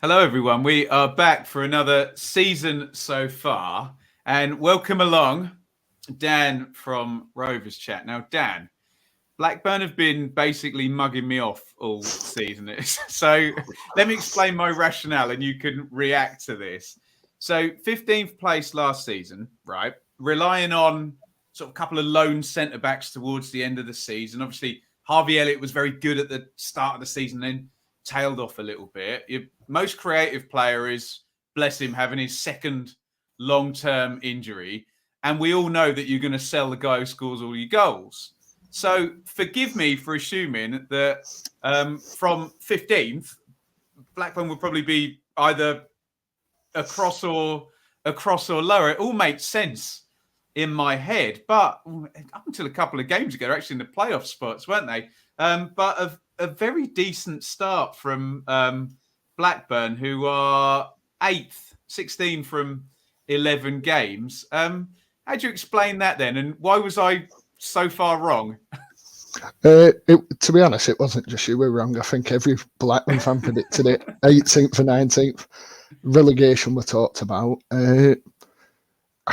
Hello, everyone. We are back for another season so far. And welcome along, Dan from Rovers Chat. Now, Dan, Blackburn have been basically mugging me off all season. So let me explain my rationale and you can react to this. So 15th place last season, right? Relying on sort of a couple of lone centre-backs towards the end of the season. Obviously, Harvey Elliott was very good at the start of the season, then tailed off a little bit. Your most creative player is, bless him, having his second long-term injury. And we all know that you're going to sell the guy who scores all your goals. So forgive me for assuming that from 15th, Blackburn will probably be either across or lower. It all makes sense in my head. But up until a couple of games ago, they're actually in the playoff spots, weren't they? But a very decent start from Blackburn, who are 8th, 16 from 11 games. How do you explain that then? And why was I so far wrong? To be honest, it wasn't just you were wrong. I think every Blackburn fan predicted it. 18th or 19th. Relegation were talked about. I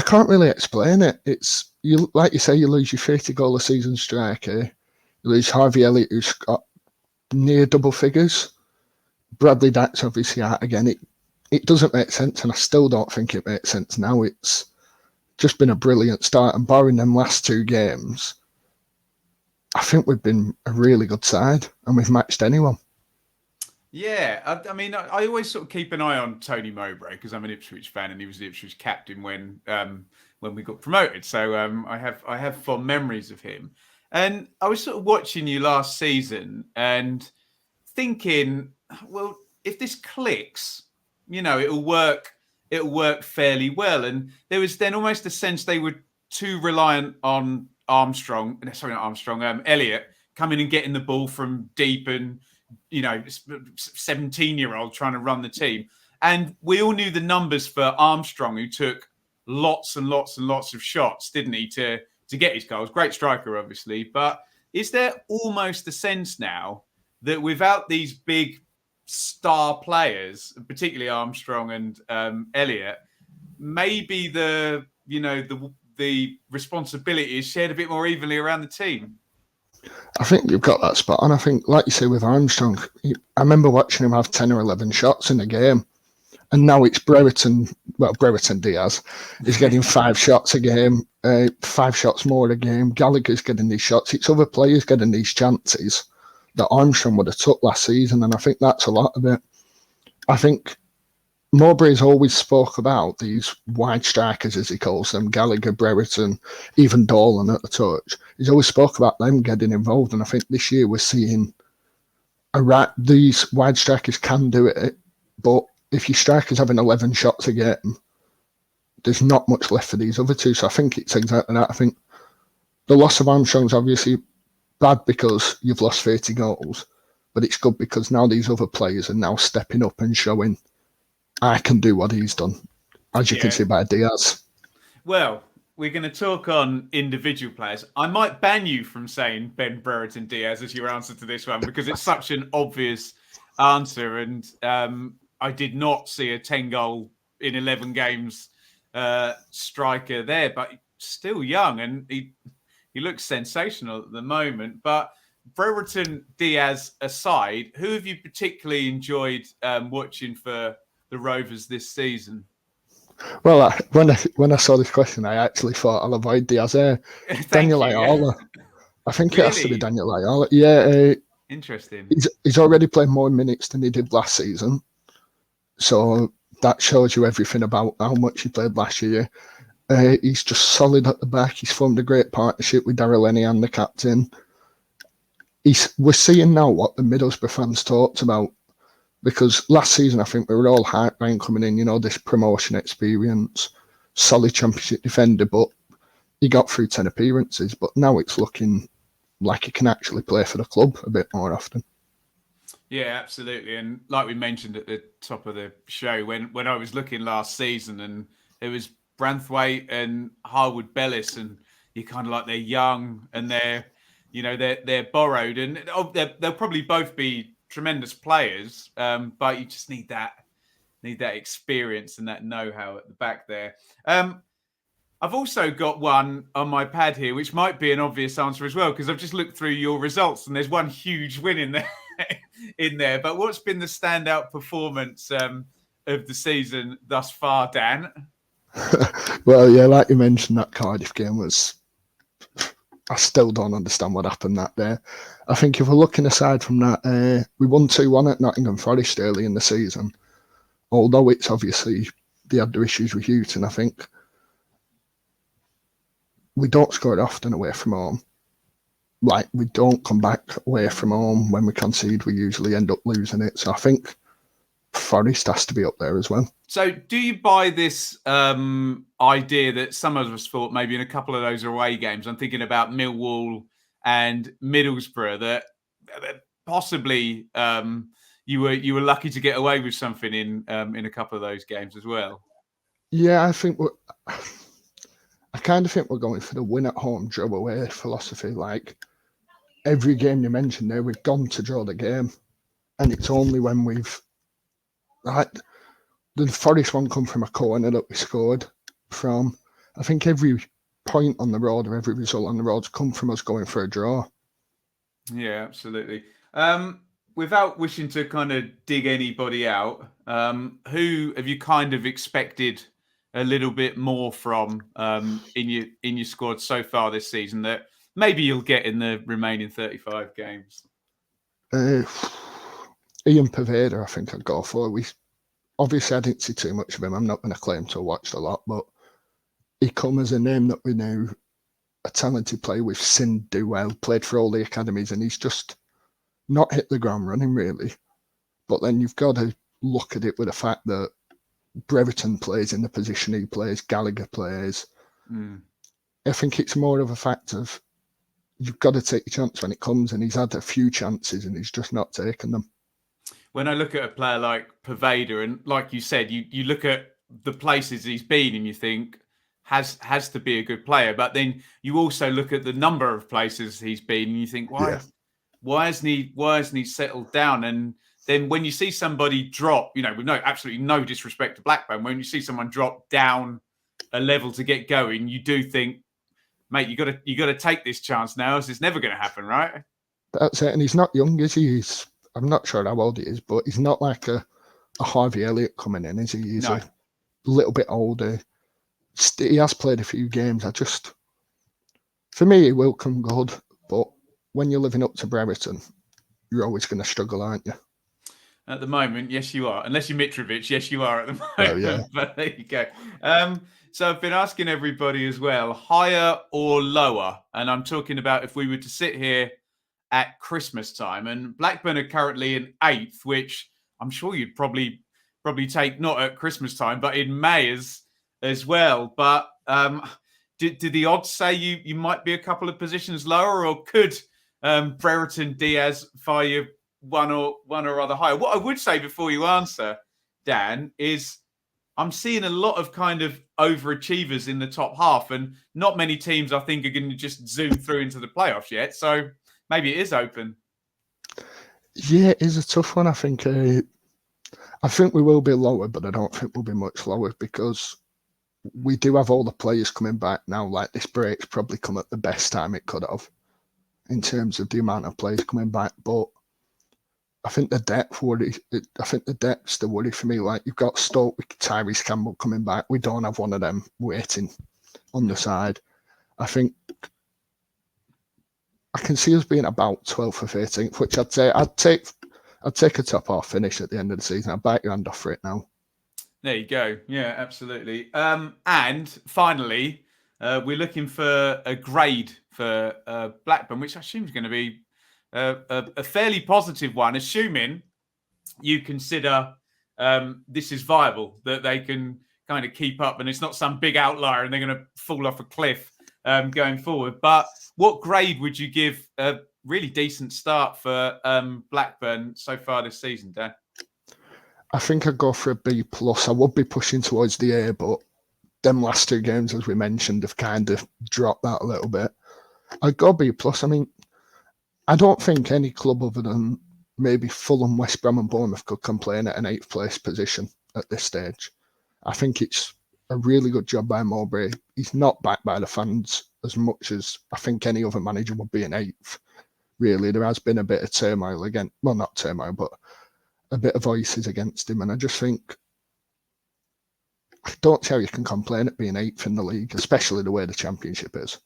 can't really explain it. It's you, like you say, you lose your 30 goal a season striker. You lose Harvey Elliott, who's got near double figures. Bradley Dack's obviously out again. It doesn't make sense, and I still don't think it makes sense now. It's just been a brilliant start, and barring them last two games, I think we've been a really good side, and we've matched anyone. Yeah, I mean, I always sort of keep an eye on Tony Mowbray because I'm an Ipswich fan, and he was the Ipswich captain when we got promoted. So I have fond memories of him. And I was sort of watching you last season and thinking, well, if this clicks, it'll work fairly well. And there was then almost a sense they were too reliant on Elliott coming and getting the ball from deep and 17-year-old trying to run the team. And we all knew the numbers for Armstrong, who took lots and lots and lots of shots, didn't he, to get his goals. Great striker, obviously. But is there almost a sense now that without these big star players, particularly Armstrong and Elliott, maybe the responsibility is shared a bit more evenly around the team? I think you've got that spot on. I think, like you say, with Armstrong, I remember watching him have 10 or 11 shots in a game. And now it's Brereton Diaz is getting 5 shots a game, 5 shots more a game. Gallagher's getting these shots. It's other players getting these chances that Armstrong would have took last season. And I think that's a lot of it. I think Mowbray's always spoke about these wide strikers, as he calls them, Gallagher, Brereton, even Dolan at the touch. He's always spoke about them getting involved, and I think this year we're seeing these wide strikers can do it, but if your striker's having 11 shots a game, there's not much left for these other two. So I think it's exactly that. I think the loss of Armstrong's obviously bad because you've lost 30 goals, but it's good because now these other players are now stepping up and showing I can do what he's done, as you can see by Diaz. Well, we're going to talk on individual players. I might ban you from saying Ben Brereton Diaz as your answer to this one because it's such an obvious answer. And I did not see a 10-goal in 11 games striker there, but still young. And he looks sensational at the moment. But Brereton Diaz aside, who have you particularly enjoyed watching for the Rovers this season? Well, when I saw this question, I actually thought I'll avoid Diaz. Daniel Ayala. I think really? It has to be Daniel Ayala. Yeah. Interesting. He's already played more minutes than he did last season. So that shows you everything about how much he played last year. He's just solid at the back. He's formed a great partnership with Darrell Lenihan, the captain. We're seeing now what the Middlesbrough fans talked about. Because last season, I think we were all hyped by him coming in, this promotion experience, solid championship defender, but he got through 10 appearances. But now it's looking like he can actually play for the club a bit more often. Yeah, absolutely. And like we mentioned at the top of the show, when I was looking last season and it was Branthwaite and Harwood Bellis, and you kind of like they're young and they're borrowed, and they'll probably both be tremendous players, but you just need that need that experience and that know-how at the back there. I've also got one on my pad here, which might be an obvious answer as well, because I've just looked through your results and there's one huge win in there. But what's been the standout performance of the season thus far, Dan? Well, yeah, like you mentioned, that Cardiff game was... I still don't understand what happened that day. I think if we're looking aside from that, we won 2-1 at Nottingham Forest early in the season. Although it's obviously they had their issues with Houghton, I think we don't score it often away from home. Like, we don't come back away from home. When we concede, we usually end up losing it. So I think Forest has to be up there as well. So do you buy this idea that some of us thought maybe in a couple of those away games, I'm thinking about Millwall and Middlesbrough, that possibly you were lucky to get away with something in a couple of those games as well? Yeah, I kind of think we're going for the win at home, draw away philosophy. Like, every game you mentioned there, we've gone to draw the game. And it's only when we've... Like, the Forest one come from a corner that we scored from. I think every point on the road or every result on the road's come from us going for a draw. Yeah, absolutely. Without wishing to kind of dig anybody out, who have you kind of expected a little bit more from in your squad so far this season that maybe you'll get in the remaining 35 games? Iain Paveda, I think I'd go for. Obviously, I didn't see too much of him. I'm not going to claim to have watched a lot, but he come as a name that we knew, a talented player we've seen do well, played for all the academies, and he's just not hit the ground running, really. But then you've got to look at it with the fact that Brereton plays in the position he plays, Gallagher plays. I think it's more of a fact of you've got to take your chance when it comes, and he's had a few chances and he's just not taken them. When I look at a player like Paveda, and like you said, you look at the places he's been and you think has to be a good player, but then you also look at the number of places he's been and you think, why hasn't he settled down? And then when you see somebody drop, with absolutely no disrespect to Blackburn, when you see someone drop down a level to get going, you do think, mate, you got to take this chance now, else it's never going to happen, right? That's it, and he's not young, is he? I'm not sure how old he is, but he's not like a Harvey Elliott coming in, is he? He's a little bit older. He has played a few games. For me, he will come good, but when you're living up to Brereton, you're always going to struggle, aren't you? At the moment, yes, you are. Unless you're Mitrovic, yes, you are at the moment. Oh, yeah. But there you go. So I've been asking everybody as well, higher or lower? And I'm talking about if we were to sit here at Christmas time, and Blackburn are currently in 8th, which I'm sure you'd probably take not at Christmas time, but in May as well. But did the odds say you might be a couple of positions lower, or could Brereton Diaz fire you one or other higher? What I would say before you answer, Dan, is I'm seeing a lot of kind of overachievers in the top half, and not many teams I think are going to just zoom through into the playoffs yet. So maybe it is open. Yeah, it is a tough one. I think we will be lower, but I don't think we'll be much lower because we do have all the players coming back now. Like, this break's probably come at the best time it could have in terms of the amount of players coming back. But I think the depth's the worry for me. Like, you've got Stoke with Tyrese Campbell coming back. We don't have one of them waiting on the side. I think I can see us being about 12th or 13th, which I'd say I'd take a top half finish at the end of the season. I'd bite your hand off for it now. There you go. Yeah, absolutely. And finally, we're looking for a grade for Blackburn, which I assume is going to be a fairly positive one, assuming you consider this is viable, that they can kind of keep up and it's not some big outlier and they're going to fall off a cliff going forward. But what grade would you give a really decent start for Blackburn so far this season, Dan? I think I'd go for a B+. I would be pushing towards the A, but them last 2 games, as we mentioned, have kind of dropped that a little bit. I'd go B+. I mean, I don't think any club other than maybe Fulham, West Brom and Bournemouth could complain at an 8th place position at this stage. I think it's a really good job by Mowbray. He's not backed by the fans as much as I think any other manager would be in 8th. Really, there has been a bit of turmoil again. Well, not turmoil, but a bit of voices against him. And I just think, I don't see how you can complain at being 8th in the league, especially the way the Championship is.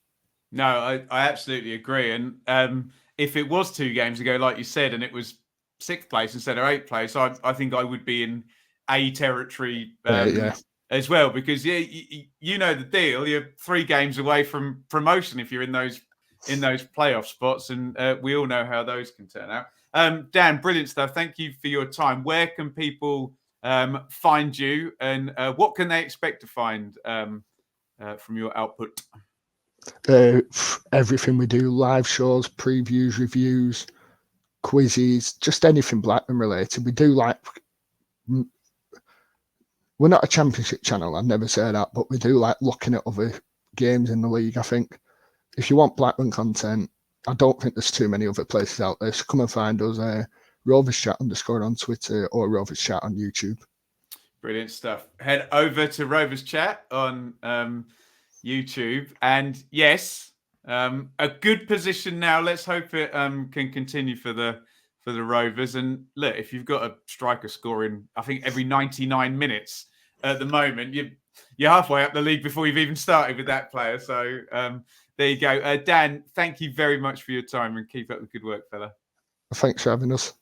No, I absolutely agree. And if it was 2 games ago, like you said, and it was 6th place instead of 8th place, I think I would be in A territory as well, because you know the deal. You're 3 games away from promotion if you're in those playoff spots, and we all know how those can turn out. Dan, brilliant stuff. Thank you for your time. Where can people find you, and what can they expect to find from your output? Everything we do, live shows, previews, reviews, quizzes, just anything Blackburn related. We do we're not a Championship channel, I'd never say that, but we do like looking at other games in the league. I think if you want Blackburn content, I don't think there's too many other places out there, so come and find us, Rovers Chat _ on Twitter or Rovers Chat on YouTube. Brilliant stuff. Head over to Rovers Chat on YouTube, and yes, a good position now. Let's hope it can continue for the Rovers. And look, if you've got a striker scoring, I think every 99 minutes at the moment, you're halfway up the league before you've even started with that player. So there you go. Dan, thank you very much for your time, and keep up the good work, fella. Thanks for having us.